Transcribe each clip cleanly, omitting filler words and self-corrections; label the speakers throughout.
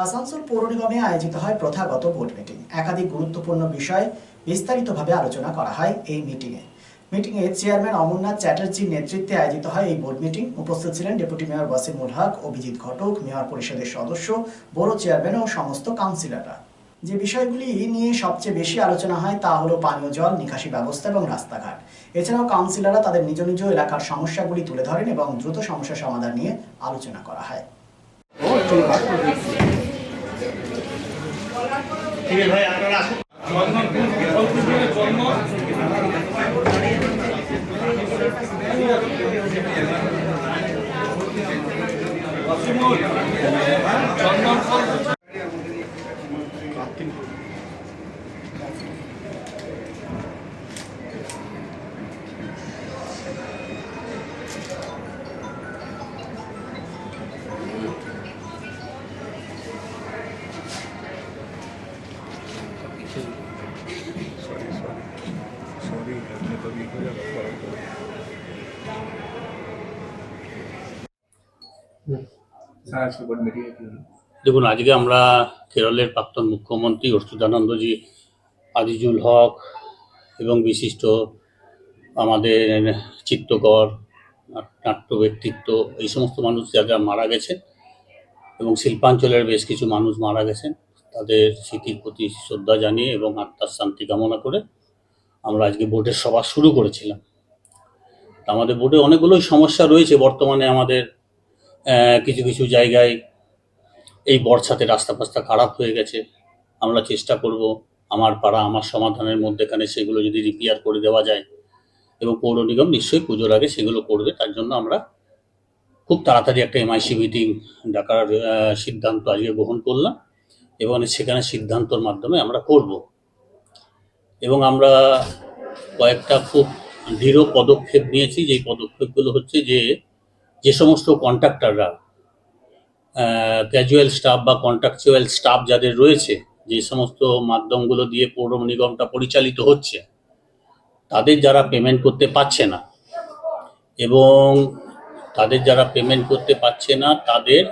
Speaker 1: আসানসোল পৌর নিগমে আয়োজিত হয় প্রথাগত বোর্ড মিটিং। একাধিক গুরুত্বপূর্ণ বিষয় বিস্তারিতভাবে আলোচনা করা হয় এই মিটিংয়ে চেয়ারম্যান অমরনাথ চ্যাটার্জির নেতৃত্বে আয়োজিত হয় এই বোর্ড মিটিং। উপস্থিত ছিলেন ডেপুটি মেয়র ওয়াসিমুল হক, অভিজিৎ ঘটক, মেয়র পরিষদের সদস্য, বড় চেয়ারম্যান ও সমস্ত কাউন্সিলররা। যে বিষয়গুলি নিয়ে সবচেয়ে বেশি আলোচনা হয় তা হলো পানীয় জল, নিকাশি ব্যবস্থা এবং রাস্তাঘাট। এছাড়াও কাউন্সিলররা তাদের নিজ নিজ এলাকার সমস্যাগুলি তুলে ধরেন এবং দ্রুত সমস্যা সমাধান নিয়ে আলোচনা করা হয়।
Speaker 2: দেখুন, আজকে আমরা কেরলের প্রাক্তন মুখ্যমন্ত্রী অচ্যুতানন্দজি, আজিজুল হক এবং বিশিষ্ট আমাদের চিত্রকর, নাট্য ব্যক্তিত্ব, এই সমস্ত মানুষ যারা মারা গেছেন এবং শিল্পাঞ্চলের বেশ কিছু মানুষ মারা গেছেন, তাদের স্মৃতির প্রতি শ্রদ্ধা জানিয়ে এবং আত্মার শান্তি কামনা করে আমরা আজকে বোর্ডের সভা শুরু করেছিলাম। আমাদের বোর্ডে অনেকগুলোই সমস্যা রয়েছে বর্তমানে। আমাদের কিছু কিছু জায়গায় এই বর্ষাতে রাস্তা ফাস্তা খারাপ হয়ে গেছে। আমরা চেষ্টা করব আমার পাড়া আমার সমাধানের মধ্যেখানে সেগুলো যদি রিপেয়ার করে দেওয়া যায়, এবং পৌর নিগম নিশ্চয়ই পুজোর আগে সেগুলো করবে। তার জন্য আমরা খুব তাড়াতাড়ি একটা এমআইসি মিটিং ডাকার সিদ্ধান্ত আজকে গ্রহণ করলাম এবং সেখানে সিদ্ধান্তর মাধ্যমে আমরা করব। এবং আমরা কয়েকটা খুব দৃঢ় পদক্ষেপ নিয়েছি। যেই পদক্ষেপগুলো হচ্ছে যে সমস্ত কন্ট্রাক্টররা ক্যাজুয়াল স্টাফ বা কন্ট্রাকচুয়াল স্টাফ যাদের রয়েছে, যে সমস্ত মাধ্যমগুলো দিয়ে পৌর নিগমটা পরিচালিত হচ্ছে, তাদের যারা পেমেন্ট করতে পারছে না এবং তাদের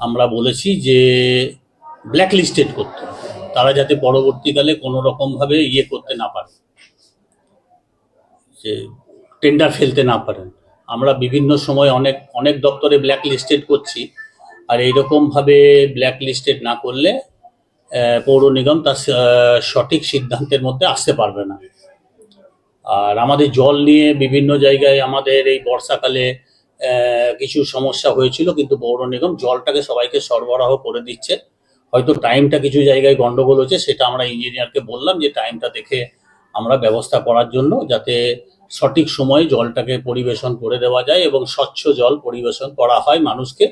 Speaker 2: আমরা বলেছি যে ব্ল্যাক লিস্টেড করতে, তারা যাতে পরবর্তীকালে কোনো রকমভাবে করতে না পারে, যে টেন্ডার ফেলতে না পারেন। আমরা বিভিন্ন সময় অনেক দপ্তরে ব্ল্যাক লিস্টেড করছি, আর এইরকমভাবে ব্ল্যাক লিস্টেড না করলে পৌর নিগম তার সঠিক সিদ্ধান্তের মধ্যে আসতে পারবে না। আর আমাদের জল নিয়ে বিভিন্ন জায়গায় আমাদের এই বর্ষাকালে কিছু সমস্যা হয়েছিল, কিন্তু পৌর নিগম জলটাকে সবাইকে সরবরাহ করে দিচ্ছে। হয়তো টাইমটা কিছু জায়গায় গন্ডগোল হচ্ছে, সেটা আমরা ইঞ্জিনিয়ারকে বললাম যে টাইমটা দেখে আমরা ব্যবস্থা করার জন্য, যাতে সঠিক সময়ে জলটাকে পরিবেশন করে দেওয়া যায় এবং স্বচ্ছ জল পরিবেশন করা হয় মানুষকে,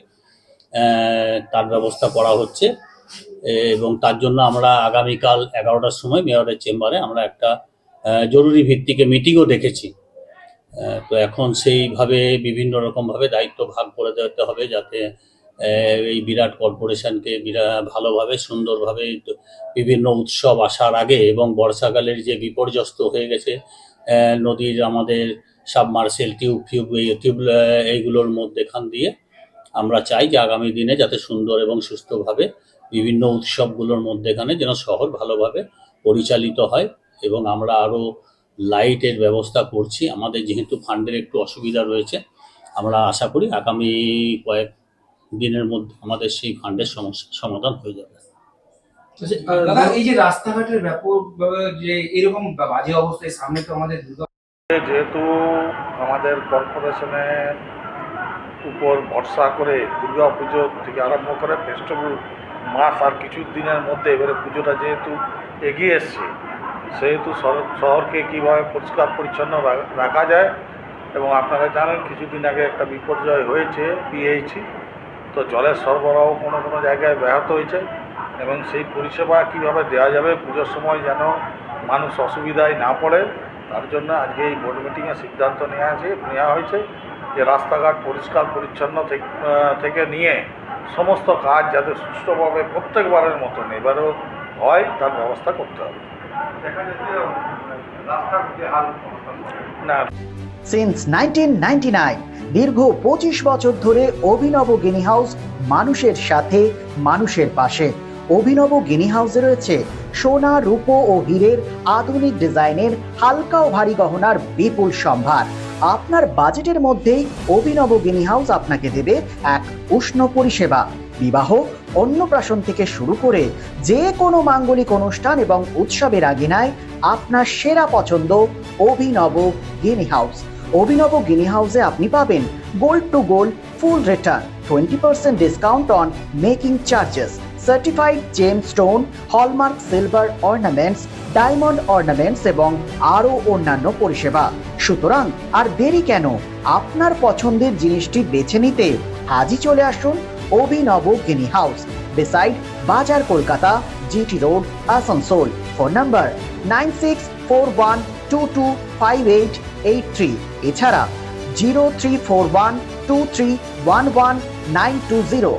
Speaker 2: তার ব্যবস্থা করা হচ্ছে। এবং তার জন্য আমরা আগামীকাল 11টার সময় মেয়রের চেম্বারে আমরা একটা জরুরি ভিত্তিকে মিটিংও ডেকেছি। তো এখন সেইভাবে বিভিন্ন রকমভাবে দায়িত্ব ভাগ করে দিতে হবে, যাতে এই বিরাট কর্পোরেশনকে ভালোভাবে সুন্দরভাবে বিভিন্ন উৎসব আসার আগে এবং বর্ষাকালের যে বিপর্যস্ত হয়ে গেছে নদীর আমাদের সাবমার্সেল টিউব এইগুলোর মধ্যেখান দিয়ে আমরা চাই যে আগামী দিনে যাতে সুন্দর এবং সুস্থভাবে বিভিন্ন উৎসবগুলোর মধ্যেখানে যেন শহর ভালোভাবে পরিচালিত হয়। এবং আমরা আরও লাইটের ব্যবস্থা করছি। আমাদের যেহেতু ফান্ডের একটু অসুবিধা রয়েছে, আমরা আশা করি আগামী কয়েক দিনের মধ্যে আমাদের সেই ফান্ডের সমস্যার সমাধান হয়ে যাবে।
Speaker 3: দাদা, এই যে রাস্তাঘাটের ব্যাপকভাবে যে এরকম বাজে অবস্থায়, সামনে তো আমাদের
Speaker 4: যেহেতু আমাদের কর্পোরেশনের উপর ভরসা করে দুর্গা পুজো থেকে আরম্ভ করে ফেস্টিভ্যাল মাস আর কিছু দিনের মধ্যে এবারে পুজোটা যেহেতু এগিয়ে এসছে, সেহেতু শহরকে কীভাবে পরিষ্কার পরিচ্ছন্ন রাখা যায়। এবং আপনারা জানেন কিছুদিন আগে একটা বিপর্যয় হয়েছে পিএইচি, তো জলের সরবরাহ কোনো কোনো জায়গায় ব্যাহত হয়েছে এবং সেই পরিষেবা কীভাবে দেওয়া যাবে পুজোর সময় যেন মানুষ অসুবিধায় না পড়ে, তার জন্য আজকে এই বোর্ড মিটিংয়ে সিদ্ধান্ত নেওয়া হয়েছে যে রাস্তাঘাট পরিষ্কার পরিচ্ছন্ন থেকে নিয়ে সমস্ত কাজ যাতে সুষ্ঠুভাবে প্রত্যেকবারের মতন এবারেও হয় তার ব্যবস্থা করতে হবে। দেখা যাচ্ছে না
Speaker 1: সিন্স 1999 দীর্ঘ 25 বছর ধরে অভিনব গিনি হাউস মানুষের সাথে মানুষের পাশে। অভিনব গিনি হাউসে রয়েছে সোনা, রূপো ও হীরের আধুনিক ডিজাইনের হালকা ও ভারী গহনার বিপুল সম্ভার। আপনার বাজেটের মধ্যেই অভিনব গিনি হাউস আপনাকে দেবে এক উষ্ণ পরিষেবা। বিবাহ, অন্নপ্রাশন থেকে শুরু করে যে কোনো মাঙ্গলিক অনুষ্ঠান এবং উৎসবের আগিনায় আপনার সেরা পছন্দ অভিনব গিনি হাউস। অভিনব গিনি হাউসে আপনি পাবেন gold to gold full return, 20% discount on making charges, certified gem stone, hallmark silver ornaments, diamond ornaments এবং আরও অন্যান্য পরিষেবা। সুতরাং আর দেরি কেন? আপনার পছন্দের জিনিসটি বেছে নিতে আজই চলে আসুন অভিনব গিনি হাউস, বিসাইড বাজার Kolkata, GT road, Asansol. Phone number 9641225883, এছাড়া 03412311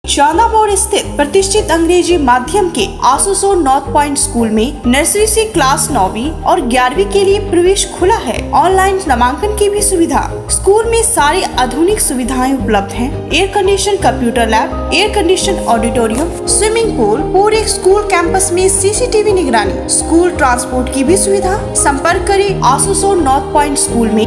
Speaker 5: शालामोड़ स्थित प्रतिष्ठित अंग्रेजी माध्यम के आसुसो नॉर्थ पॉइंट स्कूल में नर्सरी से क्लास 9वीं और 11वीं के लिए प्रवेश खुला है। ऑनलाइन नामांकन की भी सुविधा। स्कूल में सारी आधुनिक सुविधाएं उपलब्ध हैं। Air condition computer lab, air condition auditorium, swimming pool, पूरे स्कूल कैंपस में सीसीटीवी निगरानी, स्कूल ट्रांसपोर्ट की भी सुविधा। संपर्क करें आसुसो नॉर्थ पॉइंट स्कूल में।